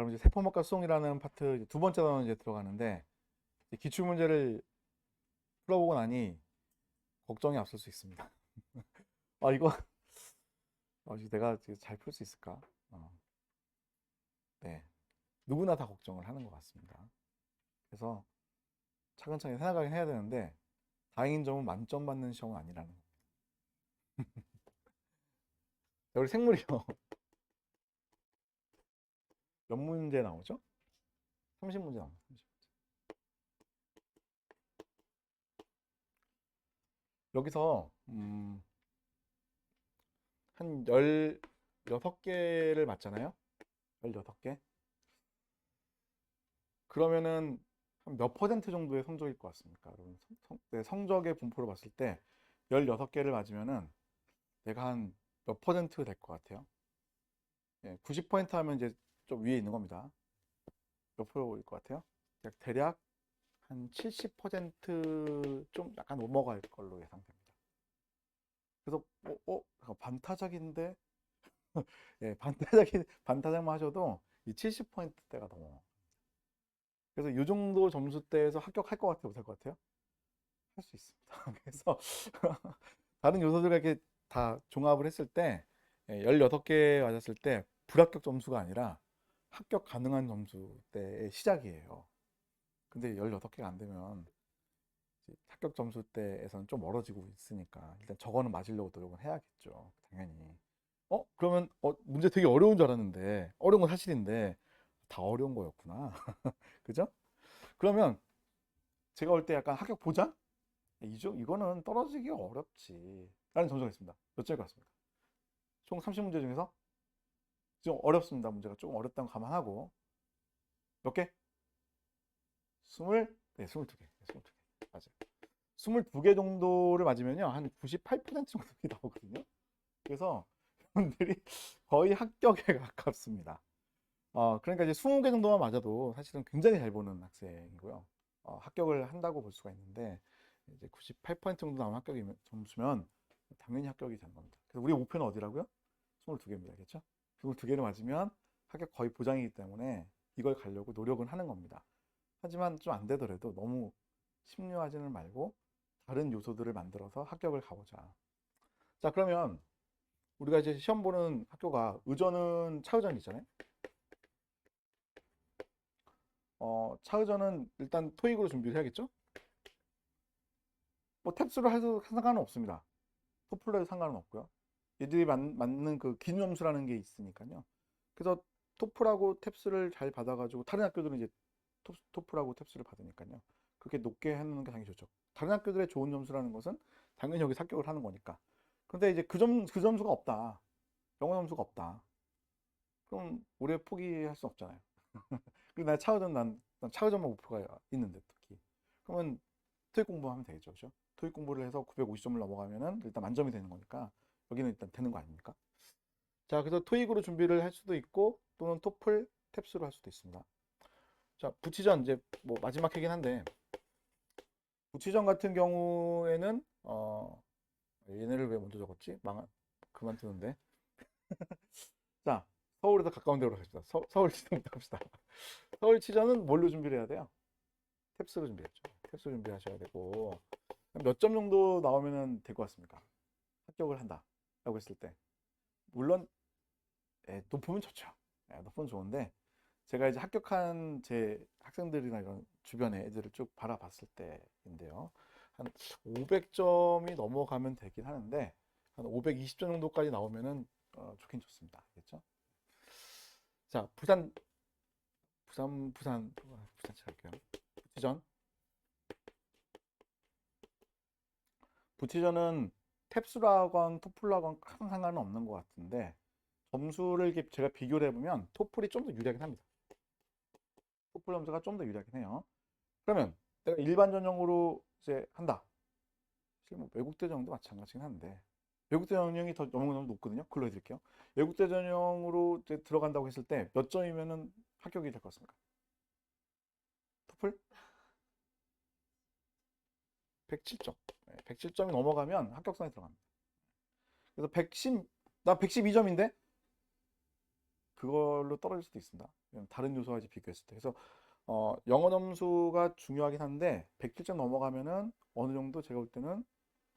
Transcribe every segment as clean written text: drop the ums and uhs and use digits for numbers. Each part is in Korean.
그럼 이제 세포막과 수송이라는 파트 두 번째 단원 이제 들어가는데 기출 문제를 풀어보고 나니 걱정이 앞설 수 있습니다. 아 이거 이제 내가 잘 풀 수 있을까? 네, 누구나 다 걱정을 하는 것 같습니다. 그래서 차근차근 생각하긴 해야 되는데 다행인 점은 만점 받는 시험은 아니라는 거. 우리 생물이요. 몇 문제 나오죠? 30문제 나옵니다. 30. 여기서 한 16개를 맞잖아요. 16개. 그러면은 한 몇 퍼센트 정도의 성적일 것 같습니까? 여러분 네, 성적의 분포를 봤을 때 16개를 맞으면은 내가 한 몇 퍼센트 될 것 같아요? 예, 90% 하면 이제 좀 위에 있는 겁니다. 몇 프로일 것 같아요? 대략 한 70%좀 약간 넘어갈 걸로 예상됩니다. 그래서 잠깐 반타작인데 예, 반타작만 하셔도 이 70%대가 넘어. 그래서 이 정도 점수대에서 합격할 것 같아요, 못할 것 같아요? 할 수 있습니다. 그래서 다른 요소들과 이렇게 다 종합을 했을 때 16개 맞았을 때 불합격 점수가 아니라 합격 가능한 점수대의 시작이에요. 근데 16개가 안 되면 합격 점수대에서는 좀 멀어지고 있으니까 일단 저거는 맞으려고 노력을 해야겠죠. 당연히. 그러면 문제 되게 어려운 줄 알았는데 어려운 건 사실인데 다 어려운 거였구나. 그죠? 그러면 제가 올 때 약간 합격 보장? 이거는 떨어지기 어렵지. 라는 점수가 있습니다. 몇 점일 것 같습니다. 총 30문제 중에서 좀 어렵습니다. 문제가 조금 어렵다는 거 감안하고 몇 개? 20, 네, 22개. 네, 22개. 맞아요. 22개 정도를 맞으면요. 한 98% 정도 나오거든요. 그래서 여러분들이 거의 합격에 가깝습니다. 그러니까 이제 20개 정도만 맞아도 사실은 굉장히 잘 보는 학생이고요. 합격을 한다고 볼 수가 있는데 이제 98% 정도 나온 합격이면 점수면 당연히 합격이 되는 겁니다. 그래서 우리 목표는 어디라고요? 22개입니다. 알겠죠? 22개를 맞으면 합격 거의 보장이기 때문에 이걸 가려고 노력은 하는 겁니다. 하지만 좀 안 되더라도 너무 심려하지는 말고 다른 요소들을 만들어서 합격을 가보자. 자, 그러면 우리가 이제 시험 보는 학교가 의전은 차의전이 있잖아요. 차의전은 일단 토익으로 준비를 해야겠죠? 뭐 탭스로 해도 상관은 없습니다. 토플로 해도 상관은 없고요. 얘들이 맞는 그 기준점수라는 게 있으니까요. 그래서 토플하고 탭스를 잘 받아가지고 다른 학교들은 이제 토플하고 탭스를 받으니까요. 그렇게 높게 해놓는 게 당연히 좋죠. 다른 학교들의 좋은 점수라는 것은 당연히 여기 합격을 하는 거니까. 근데 이제 그 점수가 없다. 영어 점수가 없다. 그럼 올해 포기할 수 없잖아요. 그리고 나 차의전 난 차의전만 목표가 있는데 특히. 그러면 토익 공부하면 되겠죠, 그죠? 토익 공부를 해서 950점을 넘어가면은 일단 만점이 되는 거니까 여기는 일단 되는 거 아닙니까? 자, 그래서 토익으로 준비를 할 수도 있고 또는 토플, 탭스로 할 수도 있습니다. 자, 부치전 이제 뭐 마지막 회긴 한데 부치전 같은 경우에는 얘네를 왜 먼저 적었지? 그만두는데. 자, 서울에서 가까운 데로 갑시다. 서울 치전부터 갑시다. 서울 치전은 뭘로 준비를 해야 돼요? 탭스로 준비했죠. 탭스 준비하셔야 되고 몇 점 정도 나오면 될 것 같습니까? 합격을 한다라고 했을 때 물론 높으면 좋죠. 높으면 좋은데 제가 이제 합격한 제 학생들이나 이런 주변의 애들을 쭉 바라봤을 때인데요. 한 500점이 넘어가면 되긴 하는데 한 520점 정도까지 나오면은 좋긴 좋습니다. 알겠죠? 자, 부산 할게요. 부티전. 부티전은 탭스라건 토플라건 큰 상관은 없는 것 같은데 점수를 이렇게 제가 비교를 해보면 토플이 좀 더 유리하긴 합니다. 토플 점수가 좀 더 유리하긴 해요. 그러면 내가 일반 전형으로 이제 한다. 사실 뭐 외국대 전형도 마찬가지긴 한데 외국대 전형이 더 너무 높거든요. 글로 해드릴게요. 외국대 전형으로 이제 들어간다고 했을 때 몇 점이면은 합격이 될 것 같습니까? 토플 107점. 107점이 넘어가면 합격선에 들어갑니다. 그래서 나 112점인데 그걸로 떨어질 수도 있습니다. 다른 요소와 이제 비교했을 때. 그래서 영어 점수가 중요하긴 한데 107점 넘어가면은 어느 정도 제가 볼 때는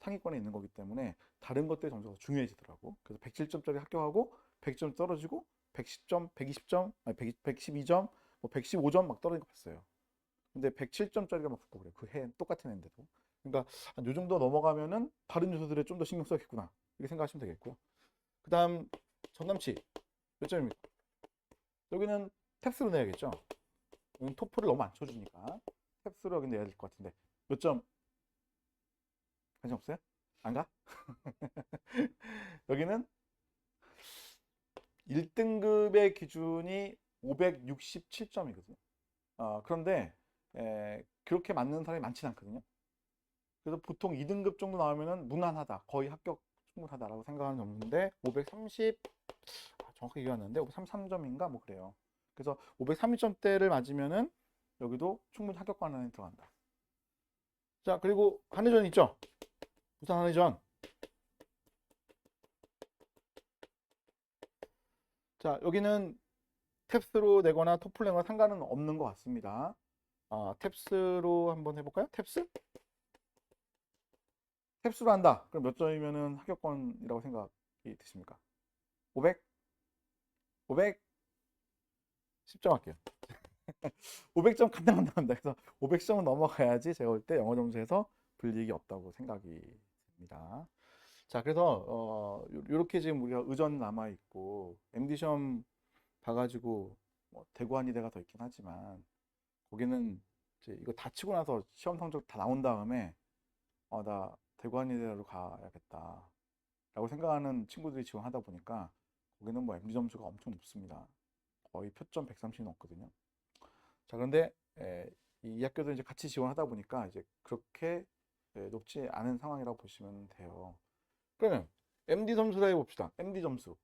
상위권에 있는 거기 때문에 다른 것들의 점수가 중요해지더라고. 그래서 107점짜리 합격하고 100점 떨어지고 110점, 120점, 아니 112점, 뭐 115점 막 떨어진 거 봤어요. 근데 107점짜리가 막 붙고 그래. 그 해 똑같은 애인데도. 그러니까 한 요 정도 넘어가면은 다른 요소들에 좀 더 신경 써야겠구나. 이렇게 생각하시면 되겠고요. 그다음 전남치 몇 점입니까? 여기는 탭스로 내야겠죠. 여기는 토플을 너무 안 쳐주니까 탭스로 여기 내야 될 것 같은데 몇 점? 관심 없어요? 안 가? 여기는 1등급의 기준이 567점이거든요. 그런데 그렇게 맞는 사람이 많지는 않거든요. 그래서 보통 2등급 정도 나오면은 무난하다, 거의 합격 충분하다라고 생각하는 점인데 530, 정확히 기억 안 나는데 533점인가 뭐 그래요. 그래서 530점대를 맞으면은 여기도 충분히 합격권 안에 들어간다. 자, 그리고 한의전 있죠? 부산 한의전. 자, 여기는 탭스로 내거나 토플 내거나 상관은 없는 것 같습니다. 탭스로 한번 해볼까요? 탭스? 탭스로 한다. 그럼 몇 점이면은 합격권이라고 생각이 드십니까? 500? 500? 10점 할게요. 500점 간당간당합니다. 그래서 500점은 넘어가야지 제가 볼 때 영어 점수에서 불이익이 없다고 생각이 듭니다. 자, 그래서 이렇게 지금 우리가 의전 남아 있고 MD 시험 봐가지고 뭐 대구 한의대가 더 있긴 하지만 거기는 이제 이거 다 치고 나서 시험 성적 다 나온 다음에 나 대구 한의대로 가야겠다 라고 생각하는 친구들이 지원하다 보니까 거기는 뭐 MD 점수가 엄청 높습니다. 거의 표점 130이 넘거든요. 자, 그런데 이 학교도 이제 같이 지원하다 보니까 이제 그렇게 높지 않은 상황이라고 보시면 돼요. 그러면 MD 점수라 해봅시다. MD 점수.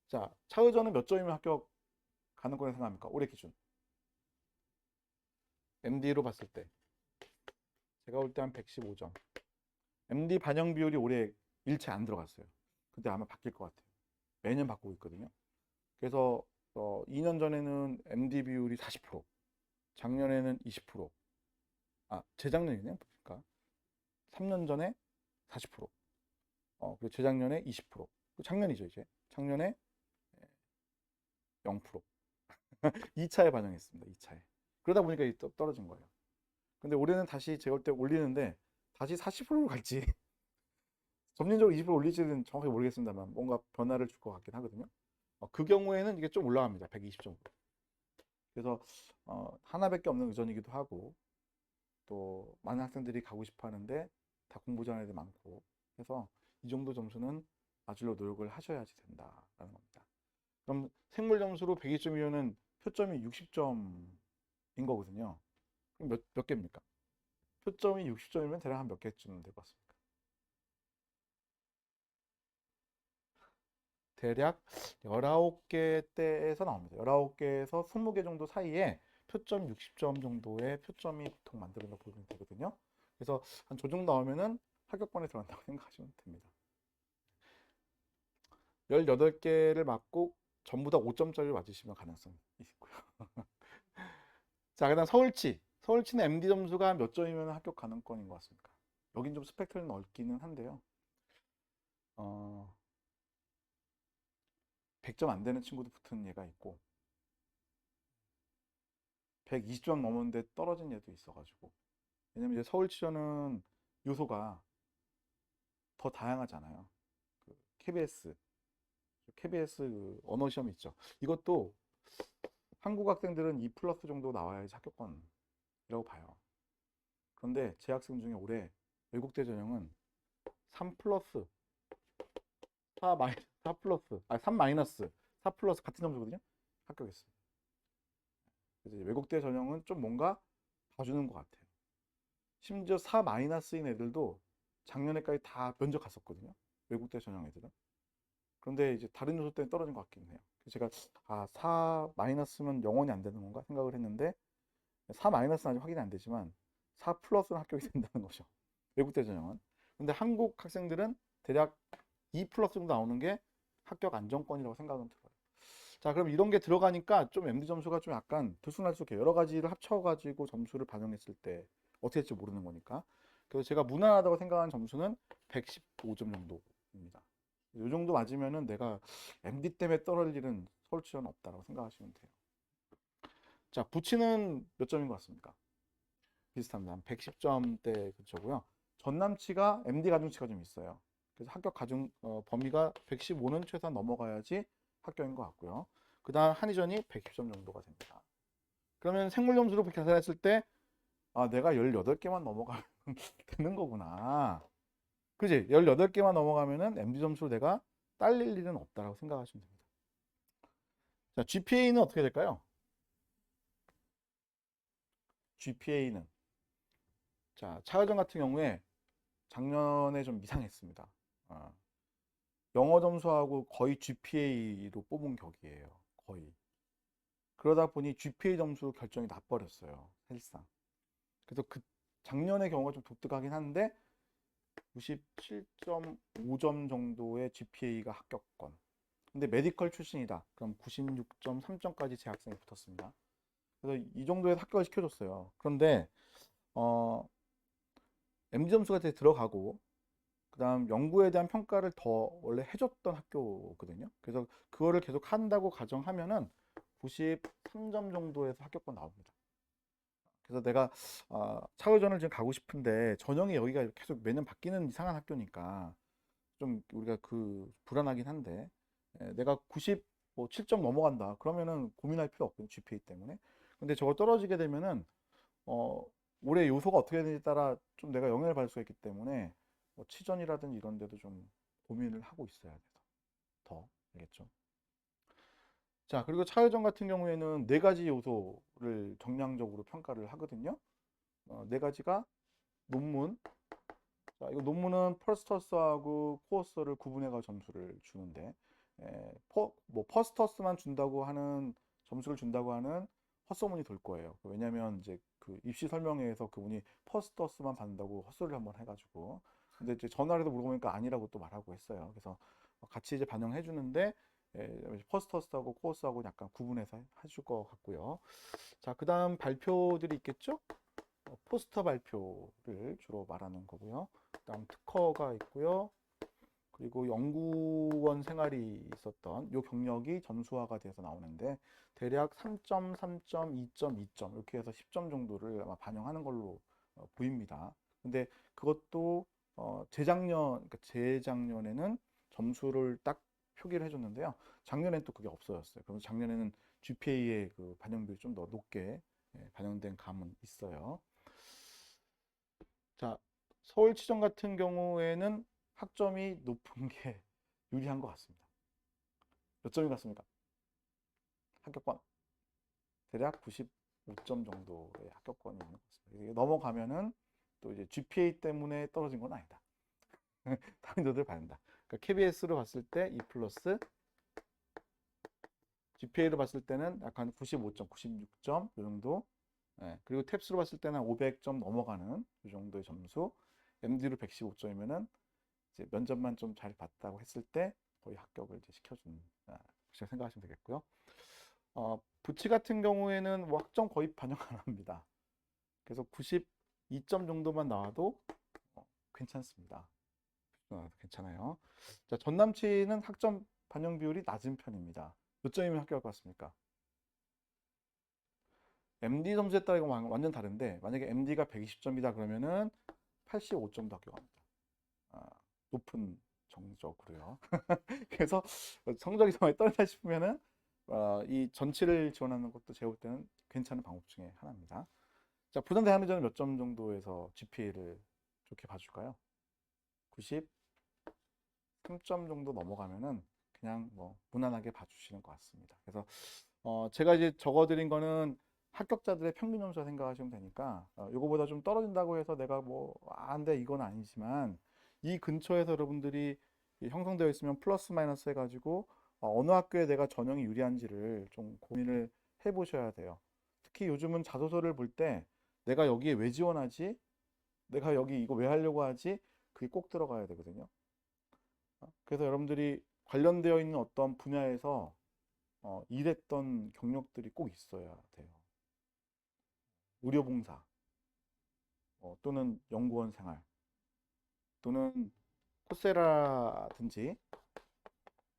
자, 차의전은 몇 점이면 합격 가능권이 생각합니까? 올해 기준. MD로 봤을 때. 제가 볼 때 한 115점. MD 반영 비율이 올해 일체 안 들어갔어요. 근데 아마 바뀔 것 같아요. 매년 바꾸고 있거든요. 그래서 2년 전에는 MD 비율이 40%, 작년에는 20%, 재작년이네요. 그러니까 3년 전에 40%, 그리고 재작년에 20%, 작년이죠 이제. 작년에 0%. 2차에 반영했습니다. 2차에. 그러다 보니까 떨어진 거예요. 근데 올해는 다시 제가 볼 때 올리는데 다시 40%로 갈지 점진적으로 20% 올릴지는 정확히 모르겠습니다만 뭔가 변화를 줄 것 같긴 하거든요. 그 경우에는 이게 좀 올라갑니다. 120점으로. 그래서 하나밖에 없는 의전이기도 하고 또 많은 학생들이 가고 싶어 하는데 다 공부 잘하는 애들 많고 해서 이 정도 점수는 맞으려 노력을 하셔야지 된다라는 겁니다. 그럼 생물 점수로 120점이면은 표점이 60점인 거거든요. 그럼 몇 개입니까? 표점이 60점이면 대략 한 몇 개쯤 될 것 같습니까? 대략 19개대에서 나옵니다. 19개에서 20개 정도 사이에 표점 60점 정도의 표점이 보통 만들어져 보이면 되거든요. 그래서 한 저 정도 나오면은 합격권에 들어간다고 생각하시면 됩니다. 18개를 맞고 전부 다 5점짜리를 맞으시면 가능성이 있고요. 자, 그다음 서울치. 서울치는 MD 점수가 몇 점이면 합격 가능권인 것 같습니까? 여긴 좀 스펙트럼이 넓기는 한데요. 100점 안 되는 친구도 붙은 얘가 있고 120점 넘었는데 떨어진 얘도 있어가지고. 왜냐면 이제 서울치저는 요소가 더 다양하잖아요. 그 KBS 그 언어 시험 있죠. 이것도 한국 학생들은 2 플러스 정도 나와야지 합격권이라고 봐요. 그런데 제 학생 중에 올해 외국대 전형은 3 플러스 4 플러스 3 마이너스 4 플러스 같은 점수거든요. 합격했어요. 그래서 외국대 전형은 좀 뭔가 봐주는 것 같아요. 심지어 4 마이너스인 애들도 작년에까지 다 면접 갔었거든요. 외국대 전형 애들은. 그런데 이제 다른 요소 때문에 떨어진 것 같긴 해요. 그래서 제가 4 마이너스면 영원히 안 되는 건가 생각을 했는데 4 마이너스는 아직 확인이 안 되지만 4 플러스는 합격이 된다는 거죠. 외국대 전형은. 근데 한국 학생들은 대략 2 플러스 정도 나오는 게 합격 안정권이라고 생각은 들어요. 자, 그럼 이런 게 들어가니까 좀 MD 점수가 좀 약간 들쑥날쑥해. 여러 가지를 합쳐가지고 점수를 반영했을 때 어떻게 될지 모르는 거니까. 그래서 제가 무난하다고 생각하는 점수는 115점 정도입니다. 이 정도 맞으면은 내가 MD 때문에 떨어질 일은 서울치료는 없다고 생각하시면 돼요. 자, 부치는 몇 점인 것 같습니까? 비슷합니다. 한 110점대 근처고요. 전남치가 MD 가중치가 좀 있어요. 그래서 합격 가중 범위가 115는 최소한 넘어가야지 합격인 것 같고요. 그 다음 한의전이 110점 정도가 됩니다. 그러면 생물 점수로 계산했을 때 아, 내가 18개만 넘어가면 되는 거구나. 그지? 18개만 넘어가면은 MD 점수로 내가 딸릴 일은 없다라고 생각하시면 됩니다. 자, GPA는 어떻게 될까요? GPA는 자, 차여정 같은 경우에 작년에 좀 이상했습니다. 아, 영어 점수하고 거의 GPA로 뽑은 격이에요. 거의. 그러다 보니 GPA 점수 결정이 나버렸어요. 사실상. 그래서 그 작년의 경우가 좀 독특하긴 한데 97.5점 정도의 GPA가 합격권. 근데 메디컬 출신이다. 그럼 96.3점까지 재학생이 붙었습니다. 그래서 이 정도에서 합격을 시켜줬어요. 그런데 MD 점수가 이제 들어가고 그다음 연구에 대한 평가를 더 원래 해줬던 학교거든요. 그래서 그거를 계속 한다고 가정하면은 93점 정도에서 합격권 나옵니다. 그래서 내가 차후전을 지금 가고 싶은데 전형이 여기가 계속 매년 바뀌는 이상한 학교니까 좀 우리가 그 불안하긴 한데 내가 97점 넘어간다 그러면은 고민할 필요 없거든요. GPA 때문에. 근데 저거 떨어지게 되면은 어, 올해 요소가 어떻게 되는지 따라 좀 내가 영향을 받을 수가 있기 때문에 뭐 치전이라든지 이런 데도 좀 고민을 하고 있어야 돼서 더 알겠죠? 자, 그리고 차회전 같은 경우에는 네 가지 요소를 정량적으로 평가를 하거든요. 네 가지가 논문. 자, 이거 논문은 퍼스터스하고 코어스를 구분해서 점수를 주는데, 뭐 퍼스터스만 준다고 하는 점수를 준다고 하는 헛소문이 돌 거예요. 왜냐면 이제 그 입시 설명회에서 그분이 퍼스터스만 받는다고 헛소리를 한번 해가지고, 근데 이제 전화를 해서 물어보니까 아니라고 또 말하고 했어요. 그래서 같이 이제 반영해 주는데, 퍼스터스하고 코어스하고 약간 구분해서 해줄 것 같고요. 자, 그 다음 발표들이 있겠죠? 포스터 발표를 주로 말하는 거고요. 그다음 특허가 있고요. 그리고 연구원 생활이 있었던 요 경력이 점수화가 돼서 나오는데 대략 3점, 3점, 2점, 2점 이렇게 해서 10점 정도를 아마 반영하는 걸로 보입니다. 근데 그것도 그러니까 재작년에는 점수를 딱 표기를 해줬는데요. 작년엔 또 그게 없어졌어요. 그래서 작년에는 GPA의 그 반영률이 좀 더 높게 반영된 감은 있어요. 자, 서울치전 같은 경우에는 학점이 높은 게 유리한 것 같습니다. 몇 점인 것 같습니까? 합격권 대략 95점 정도의 합격권이 있는 것 같습니다. 이게 넘어가면은 또 이제 GPA 때문에 떨어진 건 아니다. 당연히들 받는다. 그러니까 KBS로 봤을 때 2 플러스 GPA로 봤을 때는 약간 95점, 96점 이 정도. 그리고 탭스로 봤을 때는 500점 넘어가는 이 정도의 점수. MD로 115점이면은 이제 면접만 좀 잘 봤다고 했을 때 거의 합격을 이제 시켜주는 그렇게 생각하시면 되겠고요. 부치 같은 경우에는 뭐 학점 거의 반영 안 합니다. 그래서 92점 정도만 나와도 괜찮습니다. 괜찮아요. 자, 전남치는 학점 반영 비율이 낮은 편입니다. 몇 점이면 합격할 것 같습니까? MD 점수에 따라 이거 완전 다른데 만약에 MD가 120점이다 그러면은 85점도 합격합니다. 높은 정적으로요. 그래서 성적이 정말 떨어진다 싶으면은 이 전치를 지원하는 것도 제가 볼 때는 괜찮은 방법 중에 하나입니다. 자, 부산 대학교는 몇 점 정도에서 GPA를 좋게 봐줄까요? 93점 정도 넘어가면은 그냥 뭐 무난하게 봐주시는 것 같습니다. 그래서 제가 이제 적어드린 거는 합격자들의 평균 점수라 생각하시면 되니까 요거보다 좀 떨어진다고 해서 내가 뭐 안 돼 이건 아니지만 이 근처에서 여러분들이 형성되어 있으면 플러스 마이너스 해가지고 어느 학교에 내가 전형이 유리한지를 좀 고민을 해보셔야 돼요. 특히 요즘은 자소서를 볼 때 내가 여기에 왜 지원하지? 내가 여기 이거 왜 하려고 하지? 그게 꼭 들어가야 되거든요. 그래서 여러분들이 관련되어 있는 어떤 분야에서 일했던 경력들이 꼭 있어야 돼요. 의료봉사, 또는 연구원 생활, 또는 코세라든지,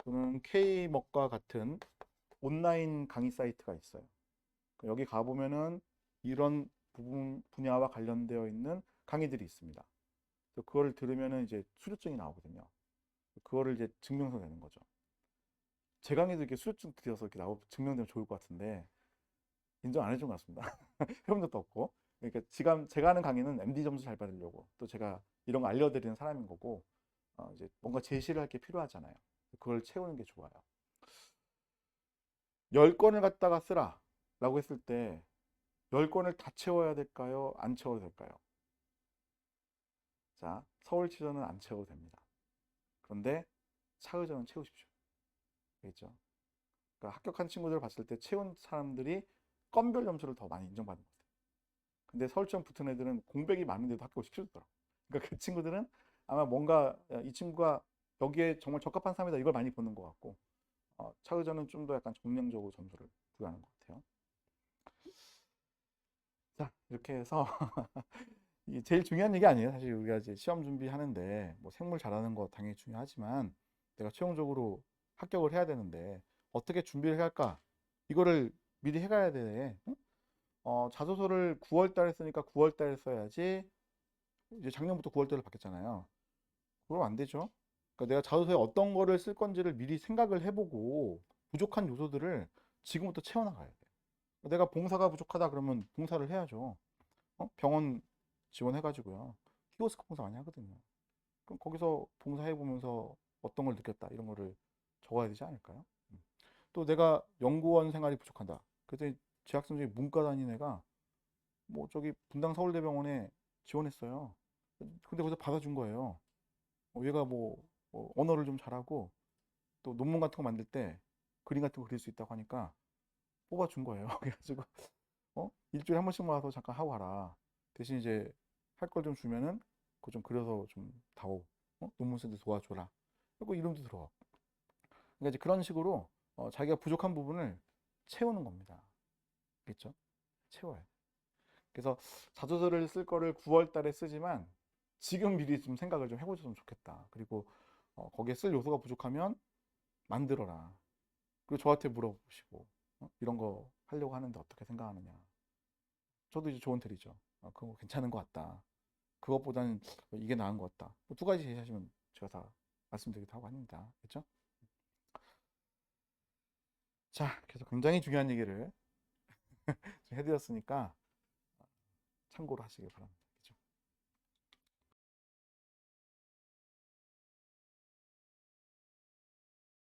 또는 K먹과 같은 온라인 강의 사이트가 있어요. 여기 가보면은 이런 분야와 관련되어 있는 강의들이 있습니다. 그거를 들으면은 이제 수료증이 나오거든요. 그거를 이제 증명서 내는 거죠. 제 강의도 이렇게 수료증 드려서 이렇게 증명되면 좋을 것 같은데 인정 안 해준 것 같습니다. 해본 적도 없고. 그러니까 제가 하는 강의는 MD 점수 잘 받으려고, 또 제가 이런 거 알려드리는 사람인 거고, 이제 뭔가 제시를 할 게 필요하잖아요. 그걸 채우는 게 좋아요. 10건을 갖다가 쓰라 라고 했을 때 10건을 다 채워야 될까요? 안 채워도 될까요? 자, 서울치저는 안 채워도 됩니다. 그런데 차의저는 채우십시오. 알겠죠? 그러니까 합격한 친구들을 봤을 때 채운 사람들이 건별 점수를 더 많이 인정받는 것 같아요. 근데 서울치점 붙은 애들은 공백이 많은데도 합격을 시켜주더라고요. 그러니까 그 친구들은 아마 뭔가 이 친구가 여기에 정말 적합한 사람이다 이걸 많이 보는 것 같고, 차의저는 좀 더 약간 정량적으로 점수를 부여하는 것 같아요. 자, 이렇게 해서 이게 제일 중요한 얘기 아니에요. 사실 우리가 이제 시험 준비하는데 뭐 생물 잘하는 거 당연히 중요하지만 내가 최종적으로 합격을 해야 되는데 어떻게 준비를 해야 할까? 이거를 미리 해가야 돼. 응? 자소서를 9월 달에 쓰니까 9월 달에 써야지. 이제 작년부터 9월 달에 바뀌었잖아요. 그럼 안 되죠. 그러니까 내가 자소서에 어떤 거를 쓸 건지를 미리 생각을 해보고 부족한 요소들을 지금부터 채워나가야 돼. 내가 봉사가 부족하다 그러면 봉사를 해야죠. 병원 지원해가지고요. 히오스크 봉사 많이 하거든요. 그럼 거기서 봉사해보면서 어떤 걸 느꼈다 이런 거를 적어야 되지 않을까요? 또 내가 연구원 생활이 부족하다. 그때 제 학생 중에 문과 다니는 애가 뭐 저기 분당 서울대병원에 지원했어요. 근데 거기서 받아준 거예요. 얘가 뭐 언어를 좀 잘하고 또 논문 같은 거 만들 때 그림 같은 거 그릴 수 있다고 하니까 뽑아준 거예요. 그래가지고 일주일에 한 번씩만 와서 잠깐 하고 가라. 대신 이제 할 걸 좀 주면은 그거 좀 그려서 좀 다오. 논문 쓰는데 도와줘라. 그리고 이름도 들어가. 그러니까 이제 그런 식으로 자기가 부족한 부분을 채우는 겁니다. 그렇죠? 채워요. 그래서 자소서를 쓸 거를 9월 달에 쓰지만 지금 미리 좀 생각을 좀 해보셨으면 좋겠다. 그리고 거기에 쓸 요소가 부족하면 만들어라. 그리고 저한테 물어보시고 이런 거 하려고 하는데 어떻게 생각하느냐. 저도 이제 조언 드리죠. 그거 괜찮은 것 같다. 그것보다는 이게 나은 것 같다. 두 가지 제시하시면 제가 다 말씀드리기도 하고 합니다. 그렇죠? 자, 그래서 굉장히 중요한 얘기를 해드렸으니까 참고로 하시길 바랍니다.